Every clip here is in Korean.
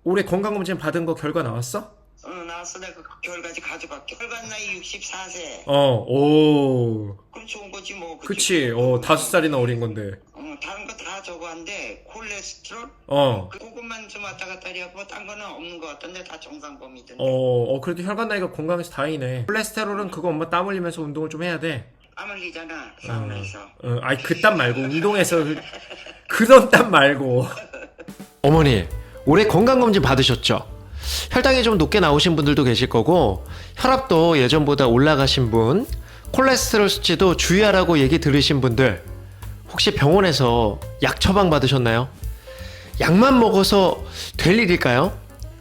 올해 건강검진 받은 거 결과 나왔어? 나왔어. 내가 그 결과지 가져갈게. 혈관 나이 64세. 오. 그럼 좋은 거지 뭐. 그치. 5살이나 어린 건데. 다른 거 다 저거 한데 콜레스테롤? 그것만 좀 왔다 갔다 하고 딴 거는 없는 것 같던데 다 정상 범위던데. 그래도 혈관 나이가 건강해서 다행이네. 콜레스테롤은 그거 엄마 땀 흘리면서 운동을 좀 해야 돼. 땀 흘리잖아, 사우나에서. 아니 그 땀 말고 운동해서 그런 땀 말고. 어머니, 올해 건강검진 받으셨죠? 혈당이 좀 높게 나오신 분들도 계실 거고, 혈압도 예전보다 올라가신 분, 콜레스테롤 수치도 주의하라고 얘기 들으신 분들, 혹시 병원에서 약 처방 받으셨나요? 약만 먹어서 될 일일까요?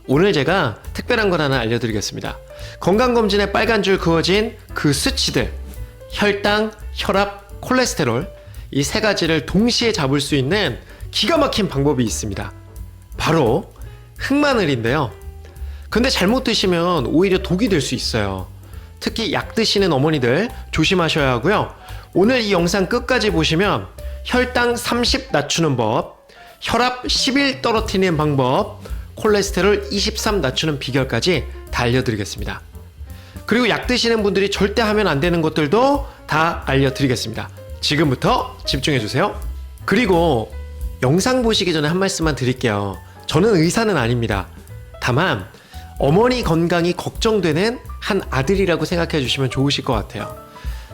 오늘 제가 특별한 걸 하나 알려드리겠습니다. 건강검진에 빨간 줄 그어진 그 수치들, 혈당, 혈압, 콜레스테롤, 이 세 가지를 동시에 잡을 수 있는 기가 막힌 방법이 있습니다. 바로 흑마늘인데요. 근데 잘못 드시면 오히려 독이 될 수 있어요. 특히 약 드시는 어머니들 조심하셔야 하고요. 오늘 이 영상 끝까지 보시면 혈당 30 낮추는 법, 혈압 11 떨어뜨리는 방법, 콜레스테롤 23 낮추는 비결까지 다 알려드리겠습니다. 그리고 약 드시는 분들이 절대 하면 안 되는 것들도 다 알려드리겠습니다. 지금부터 집중해주세요. 그리고 영상 보시기 전에 한 말씀만 드릴게요. 저는 의사는 아닙니다. 다만 어머니 건강이 걱정되는 한 아들이라고 생각해 주시면 좋으실 것 같아요.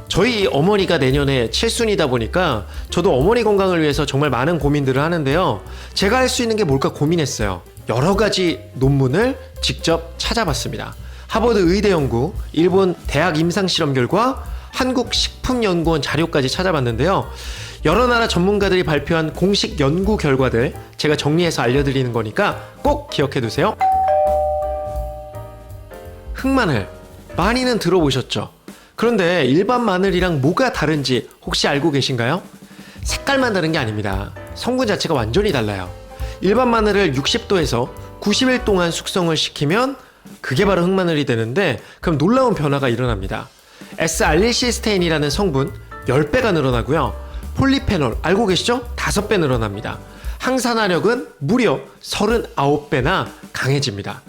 저희 어머니가 내년에 칠순이다 보니까 저도 어머니 건강을 위해서 정말 많은 고민들을 하는데요. 제가 할 수 있는 게 뭘까 고민했어요. 여러 가지 논문을 직접 찾아봤습니다. 하버드 의대 연구, 일본 대학 임상실험 결과, 한국식품연구원 자료까지 찾아봤는데요. 여러 나라 전문가들이 발표한 공식 연구 결과들 제가 정리해서 알려드리는 거니까 꼭 기억해 두세요. 흑마늘, 많이는 들어보셨죠? 그런데 일반 마늘이랑 뭐가 다른지 혹시 알고 계신가요? 색깔만 다른 게 아닙니다. 성분 자체가 완전히 달라요. 일반 마늘을 60도에서 90일 동안 숙성을 시키면 그게 바로 흑마늘이 되는데, 그럼 놀라운 변화가 일어납니다. S알릴시스테인이라는 성분 10배가 늘어나고요. 폴리페놀 알고 계시죠? 5배 늘어납니다. 항산화력은 무려 39배나 강해집니다.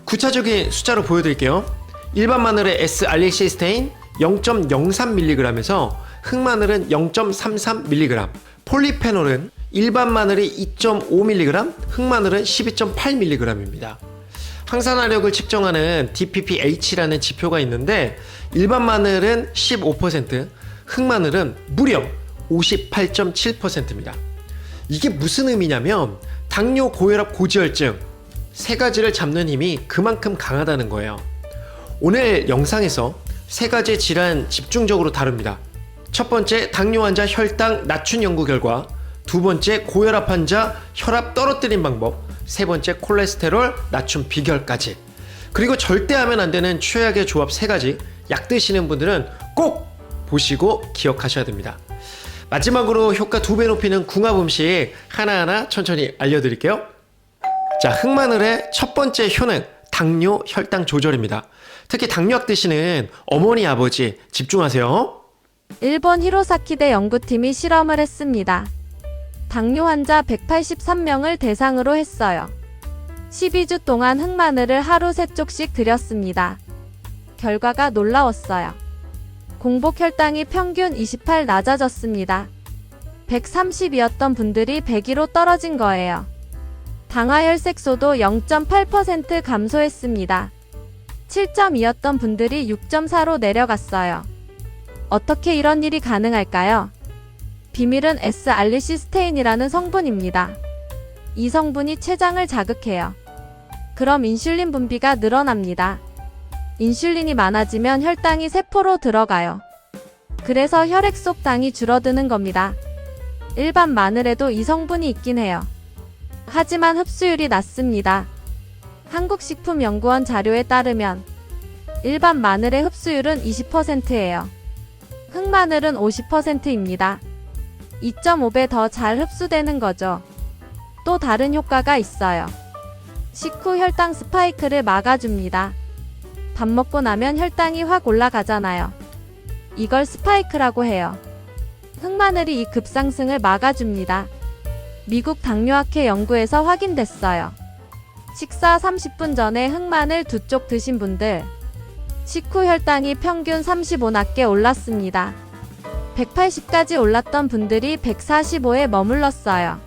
구체적인 숫자로 보여드릴게요. 일반 마늘의 S알릴시스테인 0.03mg에서 흑마늘은 0.33mg, 폴리페놀은 일반 마늘이 2.5mg, 흑마늘은 12.8mg입니다. 항산화력을 측정하는 DPPH라는 지표가 있는데 일반 마늘은 15%, 흑마늘은 무려 58.7%입니다. 이게 무슨 의미냐면 당뇨, 고혈압, 고지혈증 세 가지를 잡는 힘이 그만큼 강하다는 거예요. 오늘 영상에서 세 가지 질환 집중적으로 다룹니다. 첫 번째, 당뇨 환자 혈당 낮춘 연구 결과, 두 번째, 고혈압 환자 혈압 떨어뜨린 방법, 세 번째, 콜레스테롤 낮춤 비결까지. 그리고 절대 하면 안 되는 최악의 조합 세 가지, 약 드시는 분들은 꼭 보시고 기억하셔야 됩니다. 마지막으로 효과 2배 높이는 궁합 음식 하나하나 천천히 알려드릴게요. 자, 흑마늘의 첫 번째 효능, 당뇨 혈당 조절입니다. 특히 당뇨약 드시는 어머니, 아버지 집중하세요. 일본 히로사키대 연구팀이 실험을 했습니다. 당뇨 환자 183명을 대상으로 했어요. 12주 동안 흑마늘을 하루 3쪽씩 드렸습니다. 결과가 놀라웠어요. 공복 혈당이 평균 28 낮아졌습니다. 130이었던 분들이 102로 떨어진 거예요. 당화혈색소도 0.8% 감소했습니다. 7.2였던 분들이 6.4로 내려갔어요. 어떻게 이런 일이 가능할까요? 비밀은 S알릴시스테인이라는 성분입니다. 이 성분이 췌장을 자극해요. 그럼 인슐린 분비가 늘어납니다. 인슐린이 많아지면 혈당이 세포로 들어가요. 그래서 혈액 속 당이 줄어드는 겁니다. 일반 마늘에도 이 성분이 있긴 해요. 하지만 흡수율이 낮습니다. 한국식품연구원 자료에 따르면 일반 마늘의 흡수율은 20%예요. 흑마늘은 50%입니다. 2.5배 더 잘 흡수되는 거죠. 또 다른 효과가 있어요. 식후 혈당 스파이크를 막아줍니다. 밥 먹고 나면 혈당이 확 올라가잖아요. 이걸 스파이크라고 해요. 흑마늘이 이 급상승을 막아줍니다. 미국 당뇨학회 연구에서 확인됐어요. 식사 30분 전에 흑마늘 2쪽 드신 분들, 식후 혈당이 평균 35 낮게 올랐습니다. 180까지 올랐던 분들이 145에 머물렀어요.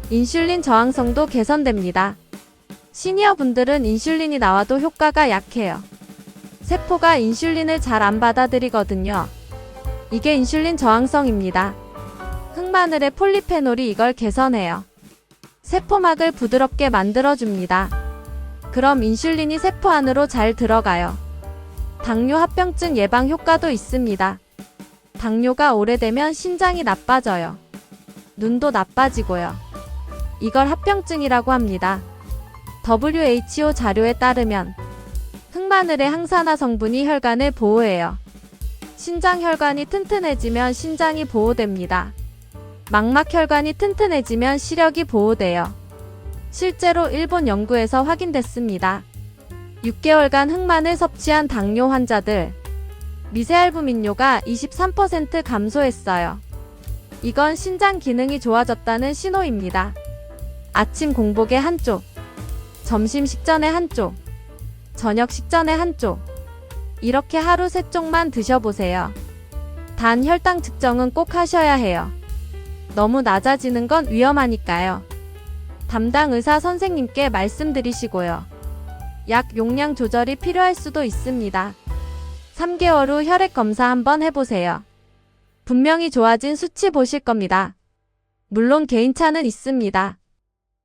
인슐린 저항성도 개선됩니다. 시니어 분들은 인슐린이 나와도 효과가 약해요. 세포가 인슐린을 잘 안 받아들이거든요. 이게 인슐린 저항성입니다. 흑마늘의 폴리페놀이 이걸 개선해요. 세포막을 부드럽게 만들어줍니다. 그럼 인슐린이 세포 안으로 잘 들어가요. 당뇨 합병증 예방 효과도 있습니다. 당뇨가 오래되면 신장이 나빠져요. 눈도 나빠지고요. 이걸 합병증이라고 합니다. WHO 자료에 따르면 흑마늘의 항산화 성분이 혈관을 보호해요. 신장 혈관이 튼튼해지면 신장이 보호됩니다. 망막 혈관이 튼튼해지면 시력이 보호돼요. 실제로 일본 연구에서 확인됐습니다. 6개월간 흑마늘 섭취한 당뇨 환자들, 미세알부민뇨가 23% 감소했어요. 이건 신장 기능이 좋아졌다는 신호입니다. 아침 공복에 한 쪽, 점심 식전에 한 쪽, 저녁 식전에 한 쪽, 이렇게 하루 3쪽만 드셔보세요. 단 혈당 측정은 꼭 하셔야 해요. 너무 낮아지는 건 위험하니까요. 담당 의사 선생님께 말씀드리시고요. 약 용량 조절이 필요할 수도 있습니다. 3개월 후 혈액 검사 한번 해보세요. 분명히 좋아진 수치 보실 겁니다. 물론 개인차는 있습니다.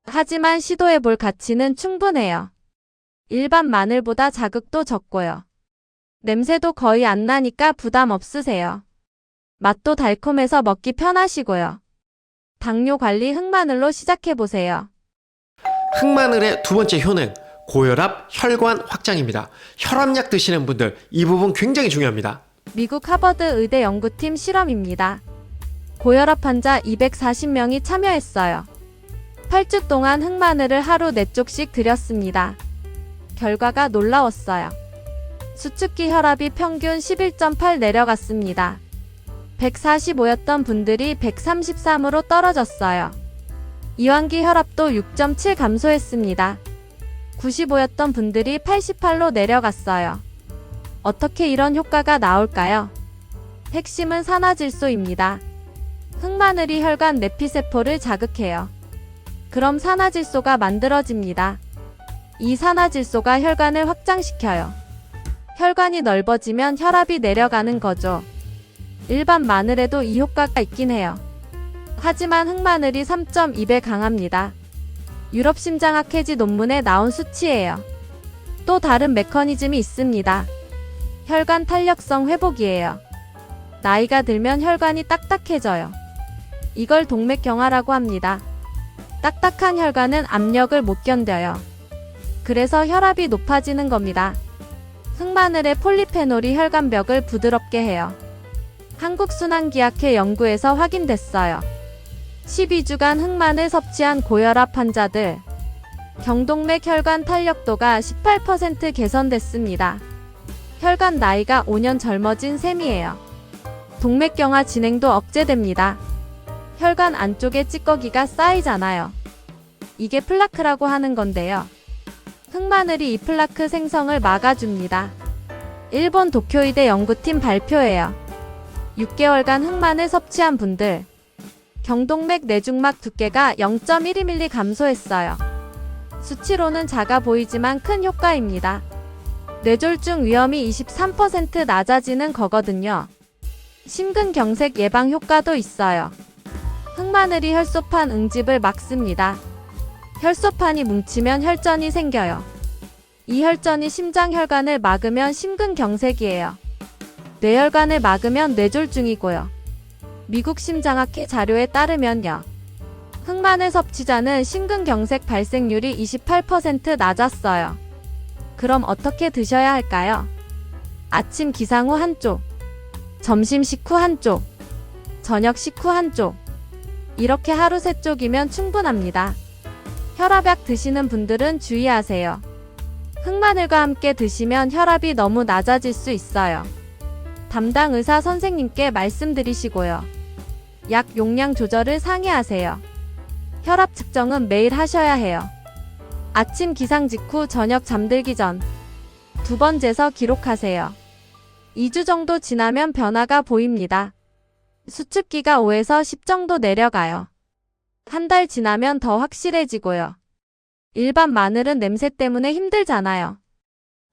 하지만 시도해볼 가치는 충분해요. 일반 마늘보다 자극도 적고요. 냄새도 거의 안 나니까 부담 없으세요. 맛도 달콤해서 먹기 편하시고요. 당뇨 관리 흑마늘로 시작해보세요. 흑마늘의 두 번째 효능, 고혈압, 혈관 확장입니다. 혈압약 드시는 분들, 이 부분 굉장히 중요합니다. 미국 하버드 의대 연구팀 실험입니다. 고혈압 환자 240명이 참여했어요. 8주 동안 흑마늘을 하루 4쪽씩 드렸습니다. 결과가 놀라웠어요. 수축기 혈압이 평균 11.8 내려갔습니다. 145였던 분들이 133으로 떨어졌어요. 이완기 혈압도 6.7 감소했습니다. 95였던 분들이 88로 내려갔어요. 어떻게 이런 효과가 나올까요? 핵심은 산화질소입니다. 흑마늘이 혈관 내피세포를 자극해요. 그럼 산화질소가 만들어집니다. 이 산화질소가 혈관을 확장시켜요. 혈관이 넓어지면 혈압이 내려가는 거죠. 일반 마늘에도 이 효과가 있긴 해요. 하지만 흑마늘이 3.2배 강합니다. 유럽 심장학회지 논문에 나온 수치예요. 또 다른 메커니즘이 있습니다. 혈관 탄력성 회복이에요. 나이가 들면 혈관이 딱딱해져요. 이걸 동맥경화라고 합니다. 딱딱한 혈관은 압력을 못 견뎌요. 그래서 혈압이 높아지는 겁니다. 흑마늘의 폴리페놀이 혈관벽을 부드럽게 해요. 한국순환기학회 연구에서 확인됐어요. 12주간 흑마늘 섭취한 고혈압 환자들, 경동맥 혈관 탄력도가 18% 개선됐습니다. 혈관 나이가 5년 젊어진 셈이에요. 동맥경화 진행도 억제됩니다. 혈관 안쪽에 찌꺼기가 쌓이잖아요. 이게 플라크라고 하는 건데요. 흑마늘이 이 플라크 생성을 막아줍니다. 일본 도쿄의대 연구팀 발표예요. 6개월간 흑마늘 섭취한 분들, 경동맥 내중막 두께가 0.1mm 감소했어요. 수치로는 작아 보이지만 큰 효과입니다. 뇌졸중 위험이 23% 낮아지는 거거든요. 심근경색 예방 효과도 있어요. 흑마늘이 혈소판 응집을 막습니다. 혈소판이 뭉치면 혈전이 생겨요. 이 혈전이 심장혈관을 막으면 심근경색이에요. 뇌혈관을 막으면 뇌졸중이고요. 미국 심장학회 자료에 따르면요. 흑마늘 섭취자는 심근경색 발생률이 28% 낮았어요. 그럼 어떻게 드셔야 할까요? 아침 기상 후 한 쪽, 점심 식후 한 쪽, 저녁 식후 한 쪽. 이렇게 하루 3쪽이면 충분합니다. 혈압약 드시는 분들은 주의하세요. 흑마늘과 함께 드시면 혈압이 너무 낮아질 수 있어요. 담당 의사 선생님께 말씀드리시고요. 약 용량 조절을 상의하세요. 혈압 측정은 매일 하셔야 해요. 아침 기상 직후 저녁 잠들기 전 2번 재서 기록하세요. 2주 정도 지나면 변화가 보입니다. 수축기가 5에서 10 정도 내려가요. 한 달 지나면 더 확실해지고요. 일반 마늘은 냄새 때문에 힘들잖아요.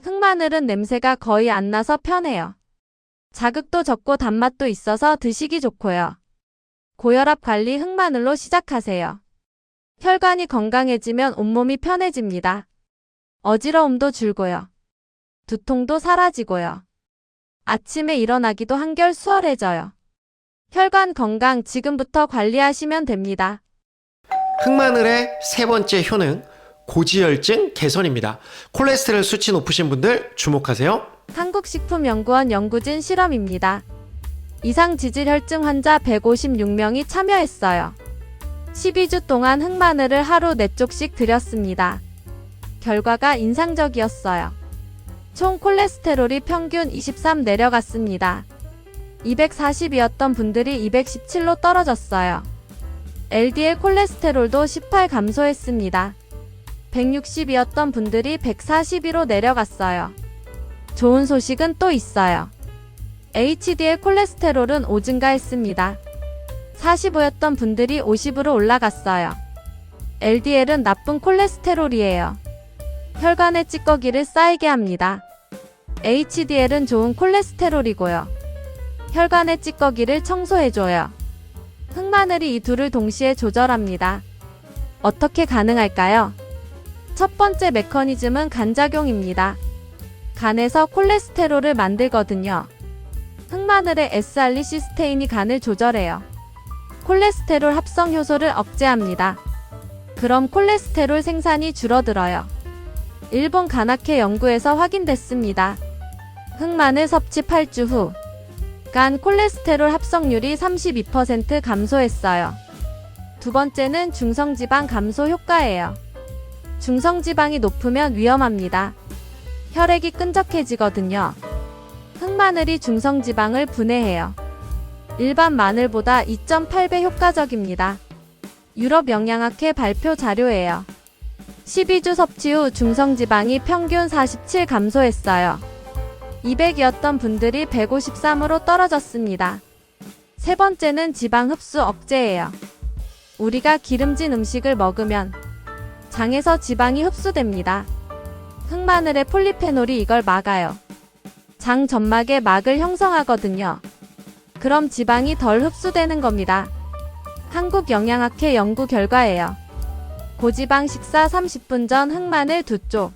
흑마늘은 냄새가 거의 안 나서 편해요. 자극도 적고 단맛도 있어서 드시기 좋고요. 고혈압 관리 흑마늘로 시작하세요. 혈관이 건강해지면 온몸이 편해집니다. 어지러움도 줄고요. 두통도 사라지고요. 아침에 일어나기도 한결 수월해져요. 혈관 건강 지금부터 관리하시면 됩니다. 흑마늘의 세 번째 효능, 고지혈증 개선입니다. 콜레스테롤 수치 높으신 분들 주목하세요. 한국식품연구원 연구진 실험입니다. 이상지질혈증 환자 156명이 참여했어요. 12주 동안 흑마늘을 하루 4쪽씩 드렸습니다. 결과가 인상적이었어요. 총 콜레스테롤이 평균 23 내려갔습니다. 240이었던 분들이 217로 떨어졌어요. LDL 콜레스테롤도 18 감소했습니다. 160이었던 분들이 142로 내려갔어요. 좋은 소식은 또 있어요. HDL 콜레스테롤은 5 증가했습니다. 45였던 분들이 50으로 올라갔어요. LDL은 나쁜 콜레스테롤이에요. 혈관에 찌꺼기를 쌓이게 합니다. HDL은 좋은 콜레스테롤이고요. 혈관의 찌꺼기를 청소해줘요. 흑마늘이 이 둘을 동시에 조절합니다. 어떻게 가능할까요? 첫 번째 메커니즘은 간작용입니다. 간에서 콜레스테롤을 만들거든요. 흑마늘의 S알리시스테인이 간을 조절해요. 콜레스테롤 합성 효소를 억제합니다. 그럼 콜레스테롤 생산이 줄어들어요. 일본 간학회 연구에서 확인됐습니다. 흑마늘 섭취 8주 후 간 콜레스테롤 합성률이 32% 감소했어요. 두 번째는 중성지방 감소 효과예요. 중성지방이 높으면 위험합니다. 혈액이 끈적해지거든요. 흑마늘이 중성지방을 분해해요. 일반 마늘보다 2.8배 효과적입니다. 유럽 영양학회 발표 자료예요. 12주 섭취 후 중성지방이 평균 47 감소했어요. 200이었던 분들이 153으로 떨어졌습니다. 세 번째는 지방 흡수 억제예요. 우리가 기름진 음식을 먹으면 장에서 지방이 흡수됩니다. 흑마늘의 폴리페놀이 이걸 막아요. 장 점막에 막을 형성하거든요. 그럼 지방이 덜 흡수되는 겁니다. 한국영양학회 연구 결과예요. 고지방 식사 30분 전 흑마늘 2쪽.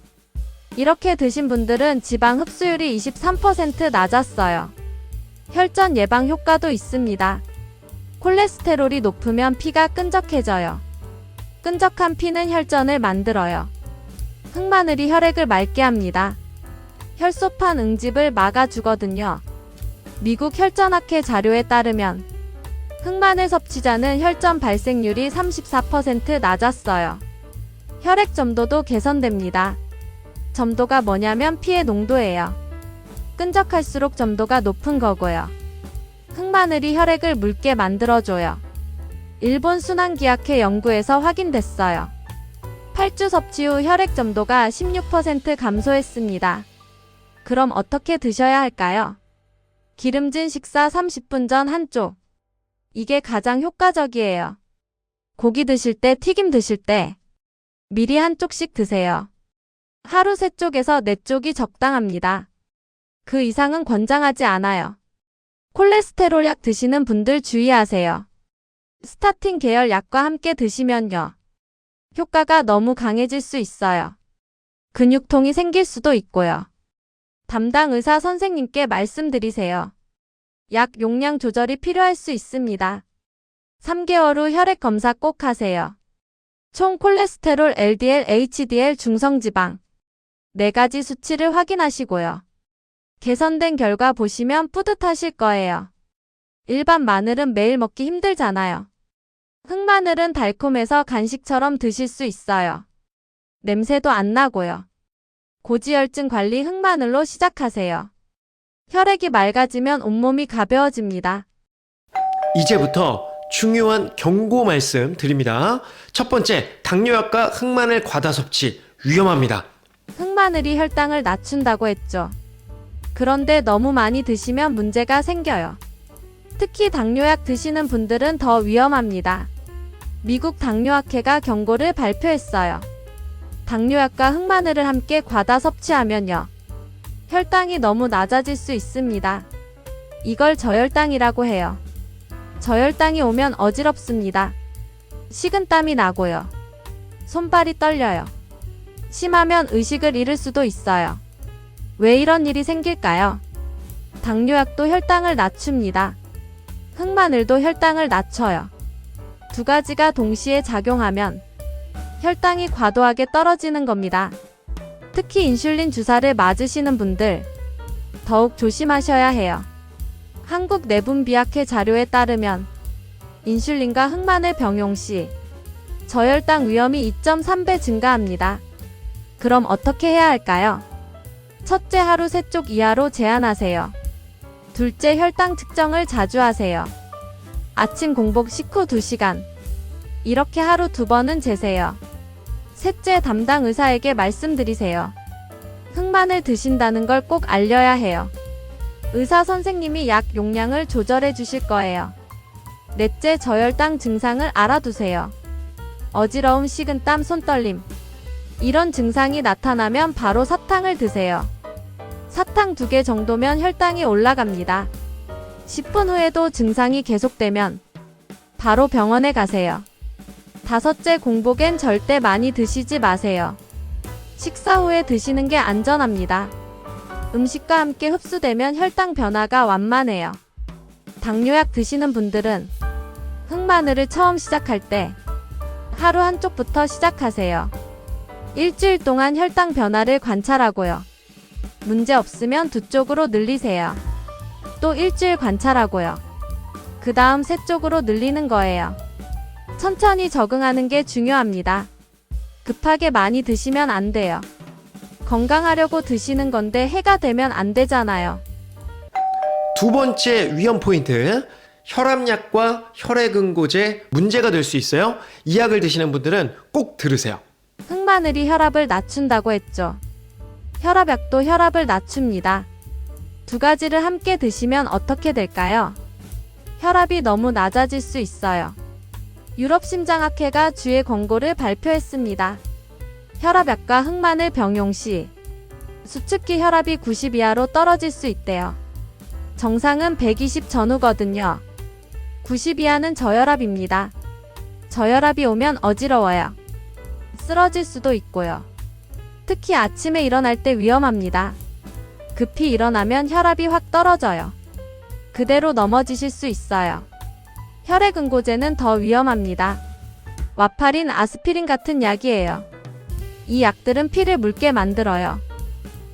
이렇게 드신 분들은 지방 흡수율이 23% 낮았어요. 혈전 예방 효과도 있습니다. 콜레스테롤이 높으면 피가 끈적해져요. 끈적한 피는 혈전을 만들어요. 흑마늘이 혈액을 맑게 합니다. 혈소판 응집을 막아주거든요. 미국 혈전학회 자료에 따르면 흑마늘 섭취자는 혈전 발생률이 34% 낮았어요. 혈액 점도도 개선됩니다. 점도가 뭐냐면 피의 농도예요. 끈적할수록 점도가 높은 거고요. 흑마늘이 혈액을 묽게 만들어줘요. 일본 순환기학회 연구에서 확인됐어요. 8주 섭취 후 혈액 점도가 16% 감소했습니다. 그럼 어떻게 드셔야 할까요? 기름진 식사 30분 전 한쪽. 이게 가장 효과적이에요. 고기 드실 때, 튀김 드실 때 미리 한쪽씩 드세요. 하루 3쪽에서 4쪽이 적당합니다. 그 이상은 권장하지 않아요. 콜레스테롤 약 드시는 분들 주의하세요. 스타틴 계열 약과 함께 드시면요. 효과가 너무 강해질 수 있어요. 근육통이 생길 수도 있고요. 담당 의사 선생님께 말씀드리세요. 약 용량 조절이 필요할 수 있습니다. 3개월 후 혈액 검사 꼭 하세요. 총 콜레스테롤, LDL, HDL, 중성지방 4가지 수치를 확인하시고요. 개선된 결과 보시면 뿌듯하실 거예요. 일반 마늘은 매일 먹기 힘들잖아요. 흑마늘은 달콤해서 간식처럼 드실 수 있어요. 냄새도 안 나고요. 고지혈증 관리 흑마늘로 시작하세요. 혈액이 맑아지면 온몸이 가벼워집니다. 이제부터 중요한 경고 말씀 드립니다. 첫 번째, 당뇨약과 흑마늘 과다 섭취 위험합니다. 흑마늘이 혈당을 낮춘다고 했죠. 그런데 너무 많이 드시면 문제가 생겨요. 특히 당뇨약 드시는 분들은 더 위험합니다. 미국 당뇨학회가 경고를 발표했어요. 당뇨약과 흑마늘을 함께 과다 섭취하면요, 혈당이 너무 낮아질 수 있습니다. 이걸 저혈당이라고 해요. 저혈당이 오면 어지럽습니다. 식은땀이 나고요. 손발이 떨려요. 심하면 의식을 잃을 수도 있어요. 왜 이런 일이 생길까요? 당뇨약도 혈당을 낮춥니다. 흑마늘도 혈당을 낮춰요. 두 가지가 동시에 작용하면 혈당이 과도하게 떨어지는 겁니다. 특히 인슐린 주사를 맞으시는 분들 더욱 조심하셔야 해요. 한국내분비학회 자료에 따르면 인슐린과 흑마늘 병용 시 저혈당 위험이 2.3배 증가합니다. 그럼 어떻게 해야 할까요? 첫째, 하루 3쪽 이하로 제한하세요. 둘째, 혈당 측정을 자주 하세요. 아침 공복 식후 2시간. 이렇게 하루 2번은 재세요. 셋째, 담당 의사에게 말씀드리세요. 흑마늘 드신다는 걸 꼭 알려야 해요. 의사 선생님이 약 용량을 조절해 주실 거예요. 넷째, 저혈당 증상을 알아두세요. 어지러움, 식은땀, 손떨림. 이런 증상이 나타나면 바로 사탕을 드세요. 사탕 2개 정도면 혈당이 올라갑니다. 10분 후에도 증상이 계속되면 바로 병원에 가세요. 다섯째, 공복엔 절대 많이 드시지 마세요. 식사 후에 드시는 게 안전합니다. 음식과 함께 흡수되면 혈당 변화가 완만해요. 당뇨약 드시는 분들은 흑마늘을 처음 시작할 때 하루 한쪽부터 시작하세요. 일주일 동안 혈당 변화를 관찰하고요. 문제 없으면 2쪽으로 늘리세요. 또 일주일 관찰하고요. 그 다음 3쪽으로 늘리는 거예요. 천천히 적응하는 게 중요합니다. 급하게 많이 드시면 안 돼요. 건강하려고 드시는 건데 해가 되면 안 되잖아요. 두 번째 위험 포인트, 혈압약과 혈액응고제 문제가 될 수 있어요. 이 약을 드시는 분들은 꼭 들으세요. 흑마늘이 혈압을 낮춘다고 했죠. 혈압약도 혈압을 낮춥니다. 두 가지를 함께 드시면 어떻게 될까요? 혈압이 너무 낮아질 수 있어요. 유럽심장학회가 주의 권고를 발표했습니다. 혈압약과 흑마늘 병용 시 수축기 혈압이 90 이하로 떨어질 수 있대요. 정상은 120 전후거든요. 90 이하는 저혈압입니다. 저혈압이 오면 어지러워요. 쓰러질 수도 있고요. 특히 아침에 일어날 때 위험합니다. 급히 일어나면 혈압이 확 떨어져요. 그대로 넘어지실 수 있어요. 혈액응고제는 더 위험합니다. 와파린, 아스피린 같은 약이에요. 이 약들은 피를 묽게 만들어요.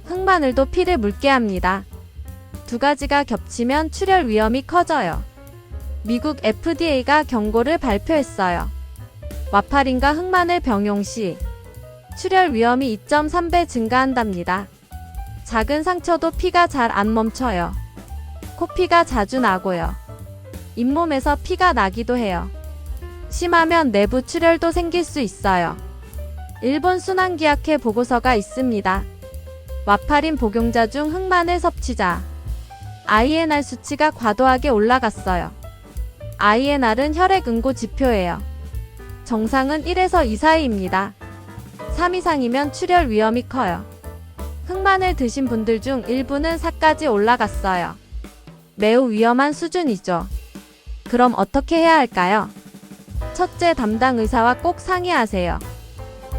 흑마늘도 피를 묽게 합니다. 두 가지가 겹치면 출혈 위험이 커져요. 미국 FDA가 경고를 발표했어요. 와파린과 흑마늘 병용 시 출혈 위험이 2.3배 증가한답니다. 작은 상처도 피가 잘 안 멈춰요. 코피가 자주 나고요. 잇몸에서 피가 나기도 해요. 심하면 내부 출혈도 생길 수 있어요. 일본 순환기학회 보고서가 있습니다. 와파린 복용자 중 흑마늘 섭취자 INR 수치가 과도하게 올라갔어요. INR은 혈액응고 지표예요. 정상은 1에서 2 사이입니다. 3 이상이면 출혈 위험이 커요. 흑마늘 드신 분들 중 일부는 4까지 올라갔어요. 매우 위험한 수준이죠. 그럼 어떻게 해야 할까요? 첫째, 담당 의사와 꼭 상의하세요.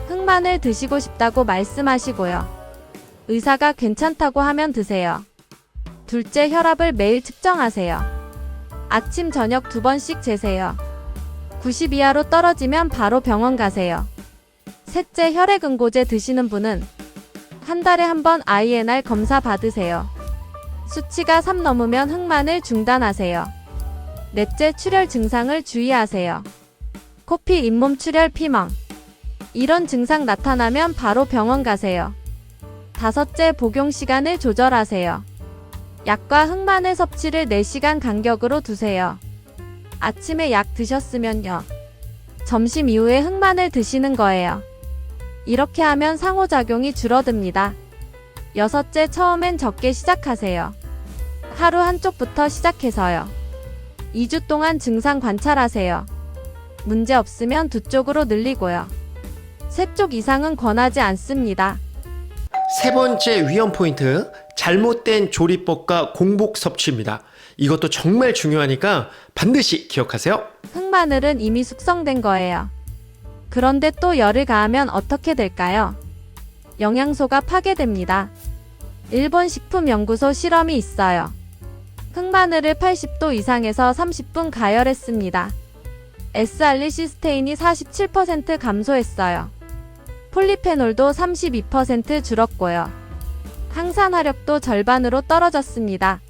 흑마늘 드시고 싶다고 말씀하시고요. 의사가 괜찮다고 하면 드세요. 둘째, 혈압을 매일 측정하세요. 아침, 저녁 2번씩 재세요. 90 이하로 떨어지면 바로 병원 가세요. 셋째, 혈액응고제 드시는 분은 한 달에 한 번 INR 검사 받으세요. 수치가 3 넘으면 흑마늘 중단하세요. 넷째, 출혈 증상을 주의하세요. 코피, 잇몸 출혈, 피멍. 이런 증상 나타나면 바로 병원 가세요. 다섯째, 복용 시간을 조절하세요. 약과 흑마늘 섭취를 4시간 간격으로 두세요. 아침에 약 드셨으면요. 점심 이후에 흑마늘 드시는 거예요. 이렇게 하면 상호작용이 줄어듭니다. 여섯째, 처음엔 적게 시작하세요. 하루 한쪽부터 시작해서요. 2주 동안 증상 관찰하세요. 문제 없으면 두 쪽으로 늘리고요. 3쪽 이상은 권하지 않습니다. 세 번째 위험 포인트, 잘못된 조리법과 공복 섭취입니다. 이것도 정말 중요하니까 반드시 기억하세요. 흑마늘은 이미 숙성된 거예요. 그런데 또 열을 가하면 어떻게 될까요? 영양소가 파괴됩니다. 일본 식품연구소 실험이 있어요. 흑마늘을 80도 이상에서 30분 가열했습니다. S알리시스테인이 47% 감소했어요. 폴리페놀도 32% 줄었고요. 항산화력도 절반으로 떨어졌습니다.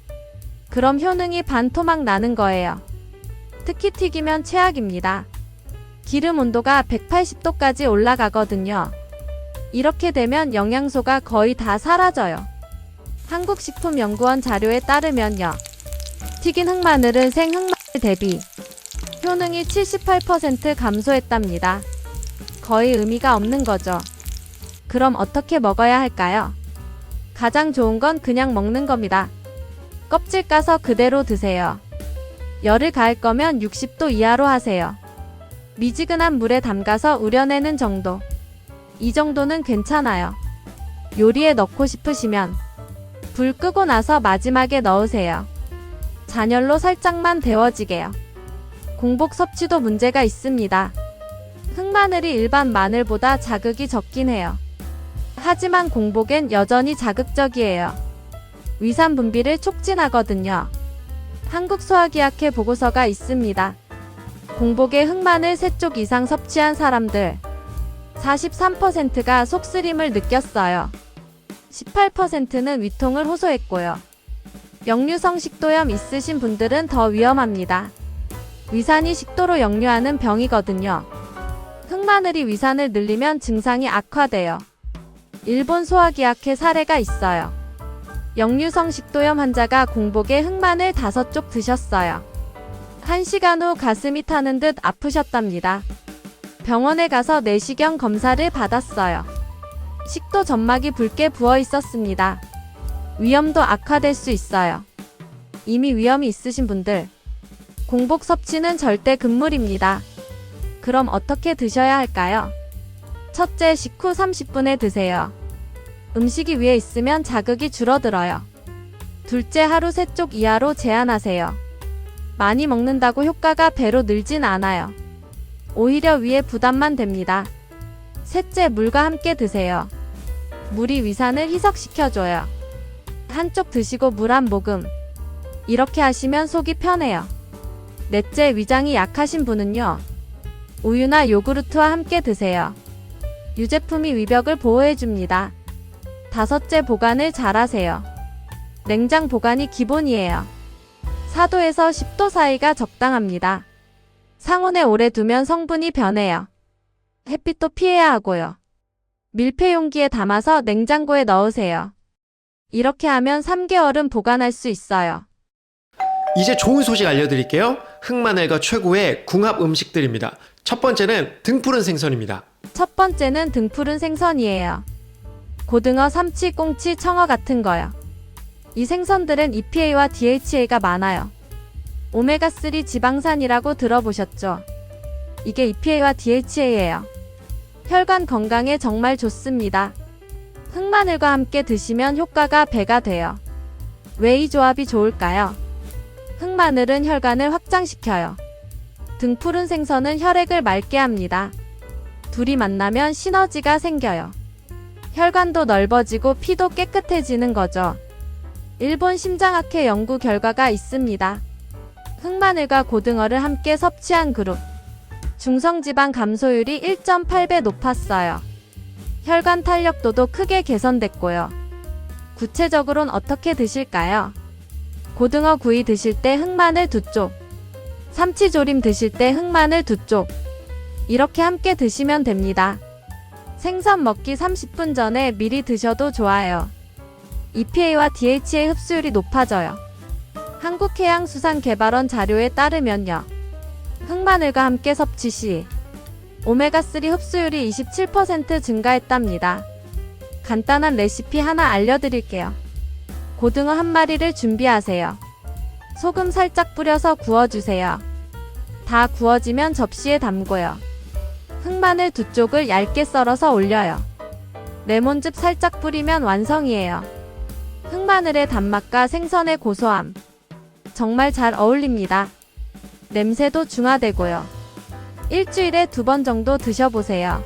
그럼 효능이 반토막 나는 거예요. 특히 튀기면 최악입니다. 기름 온도가 180도까지 올라가거든요. 이렇게 되면 영양소가 거의 다 사라져요. 한국식품연구원 자료에 따르면요. 튀긴 흑마늘은 생흑마늘 대비 효능이 78% 감소했답니다. 거의 의미가 없는 거죠. 그럼 어떻게 먹어야 할까요? 가장 좋은 건 그냥 먹는 겁니다. 껍질 까서 그대로 드세요. 열을 가할 거면 60도 이하로 하세요. 미지근한 물에 담가서 우려내는 정도. 이 정도는 괜찮아요. 요리에 넣고 싶으시면 불 끄고 나서 마지막에 넣으세요. 잔열로 살짝만 데워지게요. 공복 섭취도 문제가 있습니다. 흑마늘이 일반 마늘보다 자극이 적긴 해요. 하지만 공복엔 여전히 자극적이에요. 위산 분비를 촉진하거든요. 한국소화기학회 보고서가 있습니다. 공복에 흑마늘 3쪽 이상 섭취한 사람들 43%가 속쓰림을 느꼈어요. 18%는 위통을 호소했고요. 역류성 식도염 있으신 분들은 더 위험합니다. 위산이 식도로 역류하는 병이거든요. 흑마늘이 위산을 늘리면 증상이 악화돼요. 일본 소화기학회 사례가 있어요. 역류성 식도염 환자가 공복에 흑마늘 5쪽 드셨어요. 1시간 후 가슴이 타는 듯 아프셨답니다. 병원에 가서 내시경 검사를 받았어요. 식도 점막이 붉게 부어 있었습니다. 위염도 악화될 수 있어요. 이미 위염이 있으신 분들, 공복 섭취는 절대 금물입니다. 그럼 어떻게 드셔야 할까요? 첫째, 식후 30분에 드세요. 음식이 위에 있으면 자극이 줄어들어요. 둘째, 하루 3쪽 이하로 제한하세요. 많이 먹는다고 효과가 배로 늘진 않아요. 오히려 위에 부담만 됩니다. 셋째, 물과 함께 드세요. 물이 위산을 희석시켜줘요. 한쪽 드시고 물 한 모금. 이렇게 하시면 속이 편해요. 넷째, 위장이 약하신 분은요. 우유나 요구르트와 함께 드세요. 유제품이 위벽을 보호해줍니다. 다섯째, 보관을 잘하세요. 냉장 보관이 기본이에요. 4도에서 10도 사이가 적당합니다. 상온에 오래 두면 성분이 변해요. 햇빛도 피해야 하고요. 밀폐 용기에 담아서 냉장고에 넣으세요. 이렇게 하면 3개월은 보관할 수 있어요. 이제 좋은 소식 알려드릴게요. 흑마늘과 최고의 궁합 음식들입니다. 첫 번째는 등푸른 생선입니다. 첫 번째는 등푸른 생선이에요. 고등어, 삼치, 꽁치, 청어 같은 거요. 이 생선들은 EPA와 DHA가 많아요. 오메가3 지방산이라고 들어보셨죠? 이게 EPA와 DHA예요. 혈관 건강에 정말 좋습니다. 흑마늘과 함께 드시면 효과가 배가 돼요. 왜 이 조합이 좋을까요? 흑마늘은 혈관을 확장시켜요. 등푸른 생선은 혈액을 맑게 합니다. 둘이 만나면 시너지가 생겨요. 혈관도 넓어지고 피도 깨끗해지는 거죠. 일본 심장학회 연구 결과가 있습니다. 흑마늘과 고등어를 함께 섭취한 그룹. 중성지방 감소율이 1.8배 높았어요. 혈관 탄력도도 크게 개선됐고요. 구체적으로는 어떻게 드실까요? 고등어 구이 드실 때 흑마늘 2쪽, 삼치조림 드실 때 흑마늘 2쪽, 이렇게 함께 드시면 됩니다. 생선 먹기 30분 전에 미리 드셔도 좋아요. EPA와 DHA 흡수율이 높아져요. 한국해양수산개발원 자료에 따르면요. 흑마늘과 함께 섭취 시 오메가3 흡수율이 27% 증가했답니다. 간단한 레시피 하나 알려드릴게요. 고등어 한 마리를 준비하세요. 소금 살짝 뿌려서 구워주세요. 다 구워지면 접시에 담고요. 흑마늘 2쪽을 얇게 썰어서 올려요. 레몬즙 살짝 뿌리면 완성이에요. 흑마늘의 단맛과 생선의 고소함. 정말 잘 어울립니다. 냄새도 중화되고요. 일주일에 2번 정도 드셔보세요.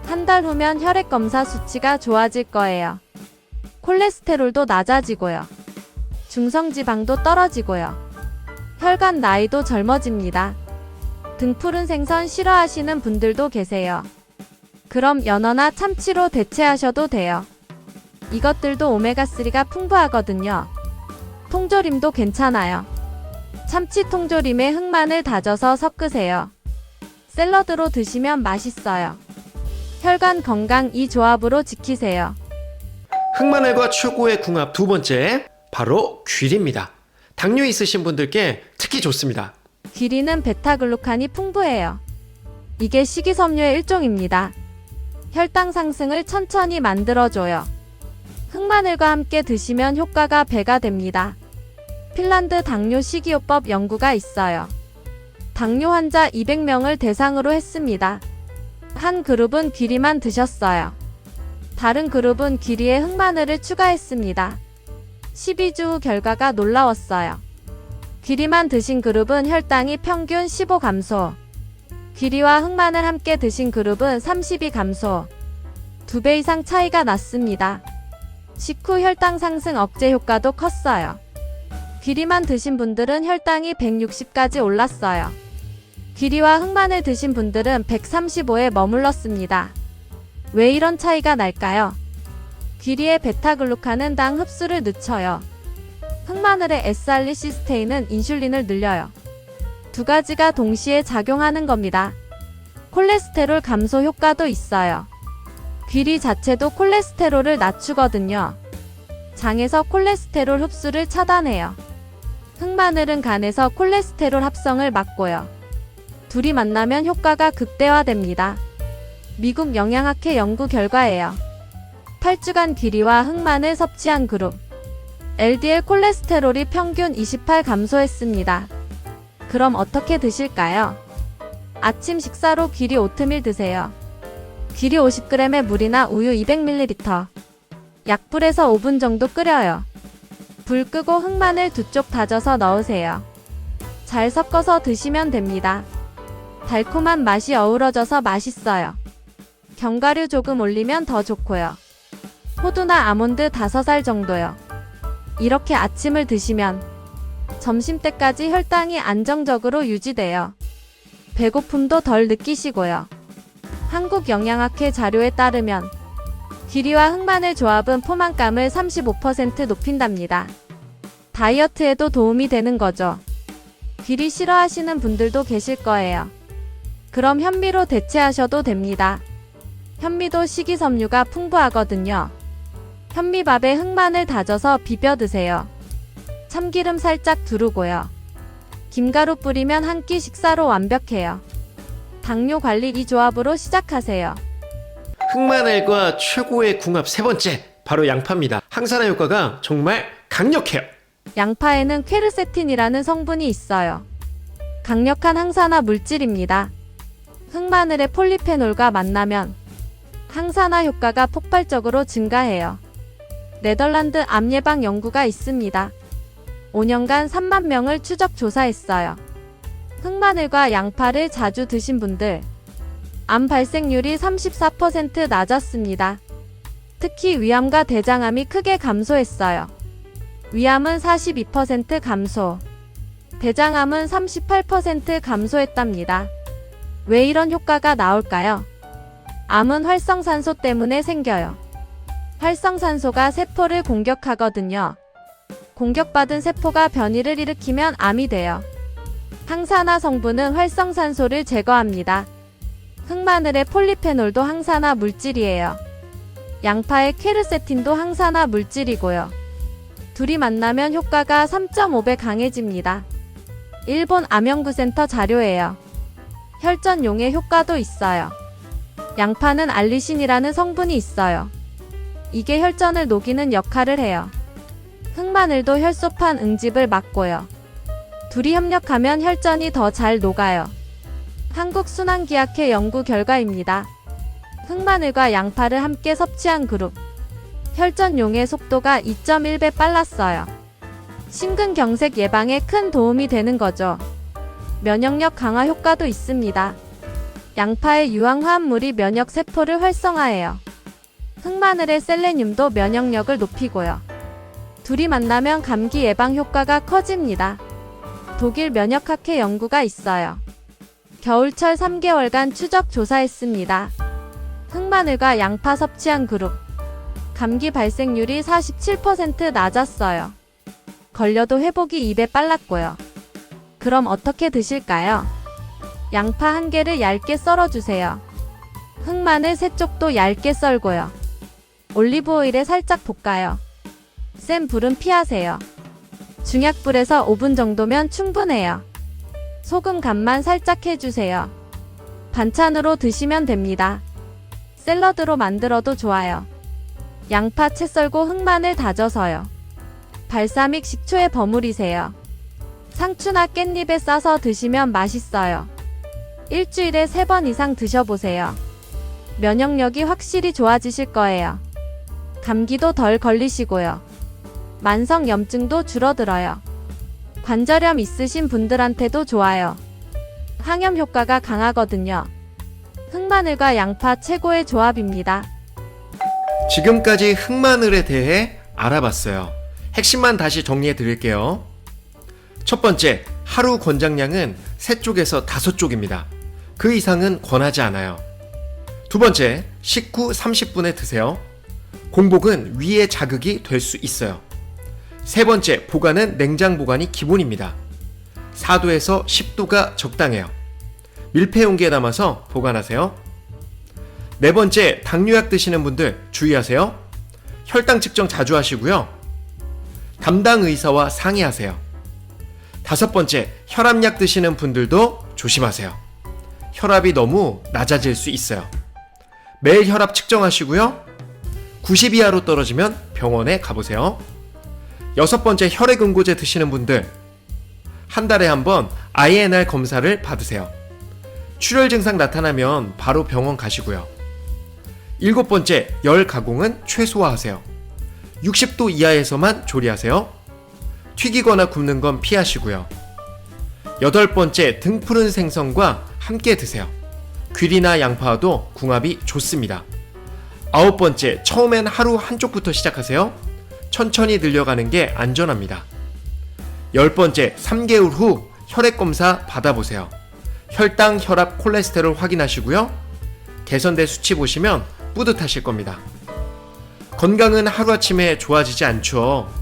한 달 후면 혈액검사 수치가 좋아질 거예요. 콜레스테롤도 낮아지고요. 중성지방도 떨어지고요. 혈관 나이도 젊어집니다. 등푸른 생선 싫어하시는 분들도 계세요. 그럼 연어나 참치로 대체하셔도 돼요. 이것들도 오메가3가 풍부하거든요. 통조림도 괜찮아요. 참치 통조림에 흑마늘 다져서 섞으세요. 샐러드로 드시면 맛있어요. 혈관 건강 이 조합으로 지키세요. 흑마늘과 최고의 궁합 두 번째, 바로 귀리입니다. 당뇨 있으신 분들께 특히 좋습니다. 귀리는 베타글루칸이 풍부해요. 이게 식이섬유의 일종입니다. 혈당 상승을 천천히 만들어줘요. 흑마늘과 함께 드시면 효과가 배가 됩니다. 핀란드 당뇨 식이요법 연구가 있어요. 당뇨 환자 200명을 대상으로 했습니다. 한 그룹은 귀리만 드셨어요. 다른 그룹은 귀리에 흑마늘을 추가했습니다. 12주 후 결과가 놀라웠어요. 귀리만 드신 그룹은 혈당이 평균 15 감소. 귀리와 흑마늘 함께 드신 그룹은 32 감소. 2배 이상 차이가 났습니다. 식후 혈당 상승 억제 효과도 컸어요. 귀리만 드신 분들은 혈당이 160까지 올랐어요. 귀리와 흑마늘 드신 분들은 135에 머물렀습니다. 왜 이런 차이가 날까요? 귀리의 베타글루칸은 당 흡수를 늦춰요. 흑마늘의 S알리시스테인은 인슐린을 늘려요. 두 가지가 동시에 작용하는 겁니다. 콜레스테롤 감소 효과도 있어요. 귀리 자체도 콜레스테롤을 낮추거든요. 장에서 콜레스테롤 흡수를 차단해요. 흑마늘은 간에서 콜레스테롤 합성을 막고요. 둘이 만나면 효과가 극대화됩니다. 미국 영양학회 연구 결과예요. 8주간 귀리와 흑마늘 섭취한 그룹. LDL 콜레스테롤이 평균 28 감소했습니다. 그럼 어떻게 드실까요? 아침 식사로 귀리 오트밀 드세요. 귀리 50g에 물이나 우유 200ml. 약불에서 5분 정도 끓여요. 불 끄고 흑마늘 2쪽 다져서 넣으세요. 잘 섞어서 드시면 됩니다. 달콤한 맛이 어우러져서 맛있어요. 견과류 조금 올리면 더 좋고요. 호두나 아몬드 5알 정도요. 이렇게 아침을 드시면 점심때까지 혈당이 안정적으로 유지돼요. 배고픔도 덜 느끼시고요. 한국영양학회 자료에 따르면 귀리와 흑마늘 조합은 포만감을 35% 높인답니다. 다이어트에도 도움이 되는 거죠. 귀리 싫어하시는 분들도 계실 거예요. 그럼 현미로 대체하셔도 됩니다. 현미도 식이섬유가 풍부하거든요. 현미밥에 흑마늘 다져서 비벼 드세요. 참기름 살짝 두르고요. 김가루 뿌리면 한 끼 식사로 완벽해요. 당뇨 관리 이 조합으로 시작하세요. 흑마늘과 최고의 궁합 세 번째, 바로 양파입니다. 항산화 효과가 정말 강력해요. 양파에는 퀘르세틴이라는 성분이 있어요. 강력한 항산화 물질입니다. 흑마늘의 폴리페놀과 만나면 항산화 효과가 폭발적으로 증가해요. 네덜란드 암 예방 연구가 있습니다. 5년간 3만 명을 추적 조사했어요. 흑마늘과 양파를 자주 드신 분들, 암 발생률이 34% 낮았습니다. 특히 위암과 대장암이 크게 감소했어요. 위암은 42% 감소, 대장암은 38% 감소했답니다. 왜 이런 효과가 나올까요? 암은 활성산소 때문에 생겨요. 활성산소가 세포를 공격하거든요. 공격받은 세포가 변이를 일으키면 암이 돼요. 항산화 성분은 활성산소를 제거합니다. 흑마늘의 폴리페놀도 항산화 물질이에요. 양파의 퀘르세틴도 항산화 물질이고요. 둘이 만나면 효과가 3.5배 강해집니다. 일본 암연구센터 자료예요. 혈전용의 효과도 있어요. 양파는 알리신이라는 성분이 있어요. 이게 혈전을 녹이는 역할을 해요. 흑마늘도 혈소판 응집을 막고요. 둘이 협력하면 혈전이 더 잘 녹아요. 한국순환기학회 연구 결과입니다. 흑마늘과 양파를 함께 섭취한 그룹. 혈전용의 속도가 2.1배 빨랐어요. 심근경색 예방에 큰 도움이 되는 거죠. 면역력 강화 효과도 있습니다. 양파의 유황화합물이 면역세포를 활성화해요. 흑마늘의 셀레늄도 면역력을 높이고요. 둘이 만나면 감기 예방 효과가 커집니다. 독일 면역학회 연구가 있어요. 겨울철 3개월간 추적 조사했습니다. 흑마늘과 양파 섭취한 그룹. 감기 발생률이 47% 낮았어요. 걸려도 회복이 2배 빨랐고요. 그럼 어떻게 드실까요? 양파 1개를 얇게 썰어주세요. 흑마늘 3쪽도 얇게 썰고요. 올리브오일에 살짝 볶아요. 센 불은 피하세요. 중약불에서 5분 정도면 충분해요. 소금 간만 살짝 해주세요. 반찬으로 드시면 됩니다. 샐러드로 만들어도 좋아요. 양파 채 썰고 흑마늘 다져서요. 발사믹 식초에 버무리세요. 상추나 깻잎에 싸서 드시면 맛있어요. 일주일에 3번 이상 드셔보세요. 면역력이 확실히 좋아지실 거예요. 감기도 덜 걸리시고요. 만성 염증도 줄어들어요. 관절염 있으신 분들한테도 좋아요. 항염 효과가 강하거든요. 흑마늘과 양파 최고의 조합입니다. 지금까지 흑마늘에 대해 알아봤어요. 핵심만 다시 정리해 드릴게요. 첫 번째, 하루 권장량은 3쪽에서 5쪽입니다. 그 이상은 권하지 않아요. 두 번째, 식후 30분에 드세요. 공복은 위의 자극이 될 수 있어요. 세 번째, 보관은 냉장 보관이 기본입니다. 4도에서 10도가 적당해요. 밀폐 용기에 담아서 보관하세요. 네 번째, 당뇨약 드시는 분들 주의하세요. 혈당 측정 자주 하시고요. 담당 의사와 상의하세요. 다섯 번째, 혈압약 드시는 분들도 조심하세요. 혈압이 너무 낮아질 수 있어요. 매일 혈압 측정하시고요. 90 이하로 떨어지면 병원에 가보세요. 여섯 번째, 혈액응고제 드시는 분들 한 달에 한 번 INR 검사를 받으세요. 출혈 증상 나타나면 바로 병원 가시고요. 일곱 번째, 열 가공은 최소화하세요. 60도 이하에서만 조리하세요. 튀기거나 굽는 건 피하시고요. 여덟 번째, 등푸른 생선과 함께 드세요. 귀리나 양파와도 궁합이 좋습니다. 아홉 번째, 처음엔 하루 한쪽부터 시작하세요. 천천히 늘려가는 게 안전합니다. 열 번째, 3개월 후 혈액검사 받아보세요. 혈당, 혈압, 콜레스테롤 확인하시고요. 개선된 수치 보시면 뿌듯하실 겁니다. 건강은 하루아침에 좋아지지 않죠.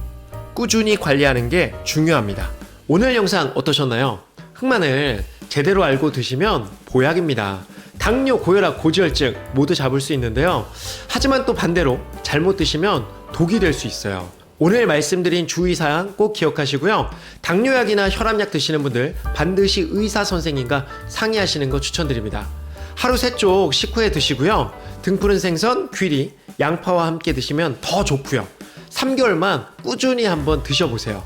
꾸준히 관리하는 게 중요합니다. 오늘 영상 어떠셨나요? 흑마늘 제대로 알고 드시면 보약입니다. 당뇨, 고혈압, 고지혈증 모두 잡을 수 있는데요. 하지만 또 반대로 잘못 드시면 독이 될 수 있어요. 오늘 말씀드린 주의사항 꼭 기억하시고요. 당뇨약이나 혈압약 드시는 분들 반드시 의사 선생님과 상의하시는 거 추천드립니다. 하루 3쪽 식후에 드시고요. 등푸른 생선, 귀리, 양파와 함께 드시면 더 좋고요. 3개월만 꾸준히 한번 드셔보세요.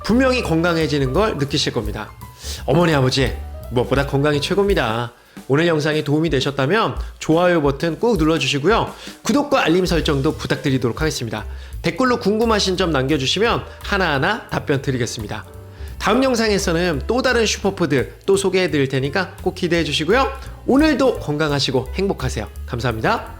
분명히 건강해지는 걸 느끼실 겁니다. 어머니, 아버지, 무엇보다 건강이 최고입니다. 오늘 영상이 도움이 되셨다면 좋아요 버튼 꾹 눌러주시고요. 구독과 알림 설정도 부탁드리도록 하겠습니다. 댓글로 궁금하신 점 남겨주시면 하나하나 답변 드리겠습니다. 다음 영상에서는 또 다른 슈퍼푸드 또 소개해 드릴 테니까 꼭 기대해 주시고요. 오늘도 건강하시고 행복하세요. 감사합니다.